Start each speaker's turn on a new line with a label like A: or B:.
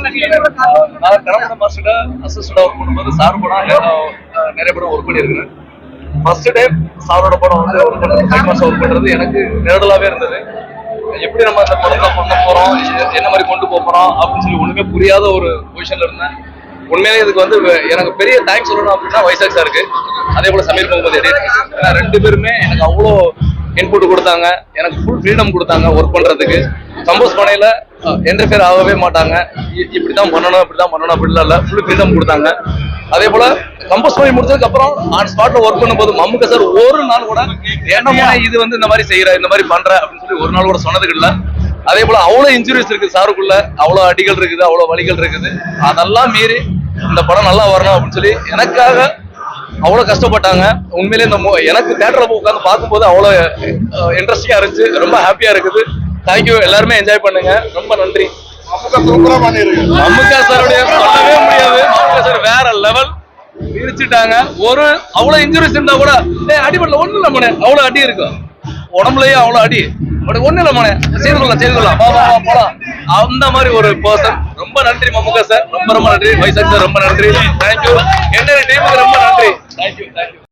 A: நான் கடம்பட மாஸ்டர்ல அசிஸ்டண்டா ஒர்க் பண்ணும்போது சார் படம் நிறைய படம் ஒர்க் பண்ணியிருக்கிறேன். ஃபர்ஸ்ட் டைம் சாரோட படம் வந்து ஒர்க் பண்றது ஒர்க் பண்றது எனக்கு நேரலாவே இருந்தது. எப்படி நம்ம அந்த படத்தை பண்ண போறோம், என்ன மாதிரி கொண்டு போறோம் அப்படின்னு சொல்லி ஒண்ணுமே புரியாத ஒரு பொசிஷன்ல இருந்தேன். உண்மையிலே இதுக்கு வந்து எனக்கு பெரிய தேங்க்ஸ் சொல்லணும் அப்படின்னா வைசாக் சாருக்கு, அதே போல சமீர் முகமது எடிட். ஏன்னா ரெண்டு பேருமே எனக்கு அவ்வளோ இன்புட் கொடுத்தாங்க, எனக்கு ஃபுல் ஃப்ரீடம் கொடுத்தாங்க ஒர்க் பண்றதுக்கு. கம்போஸ் பண்ணையில என்டர்ஃபியர் ஆகவே மாட்டாங்க, இப்படிதான் பண்ணணும் இப்படிதான் பண்ணணும் அப்படிலாம் இல்லை, ஃபுல் ஃப்ரீடம் கொடுத்தாங்க. அதே போல கம்போஸ் பண்ணி முடிச்சதுக்கு அப்புறம் ஆன் ஸ்பாட்ல ஒர்க் பண்ணும்போது மம்முக்க சார் ஒரு நாள் கூட என்னமா இது வந்து இந்த மாதிரி செய்யற இந்த மாதிரி பண்ற அப்படின்னு சொல்லி ஒரு நாள் கூட சொன்னதுக்கு இல்லை. அதே போல அவ்வளவு இன்ஜுரிஸ் இருக்கு சாருக்குள்ள, அவ்வளவு அடிகள் இருக்குது, அவ்வளவு வலிகள் இருக்குது. அதெல்லாம் மீறி இந்த படம் நல்லா வரணும் அப்படின்னு சொல்லி எனக்காக அவ்வளவு கஷ்டப்பட்டாங்க. உண்மையிலே இந்த எனக்கு தியேட்டர்ல உட்காந்து பார்க்கும்போது அவ்வளவு இன்ட்ரெஸ்டிங்கா இருந்துச்சு, ரொம்ப ஹாப்பியா இருக்குது. தேங்க்யூ, எல்லாருமே என்ஜாய் பண்ணுங்க. ரொம்ப நன்றி. மம்முக்கா சாருடைய சொல்லவே முடியாது, மம்முக்கா சார் வேற லெவல் பிரிச்சுட்டாங்க. ஒரு அவ்வளவு இன்ஜுரிஸ் இருந்தா கூட அடிபடல ஒண்ணு இல்ல மனே, அவ்வளவு அடி இருக்கும் உடம்புலயே, அவ்வளவு அடி ஒண்ணு இல்ல மனே, செய்துக்கலாம் போலாம் அந்த மாதிரி ஒரு பர்சன். ரொம்ப நன்றி மம்முக்கா சார், ரொம்ப ரொம்ப நன்றி. வைசாக் சார் ரொம்ப நன்றி. தேங்க்யூ. என்ன டீமுக்கு ரொம்ப நன்றி. தேங்க்யூ.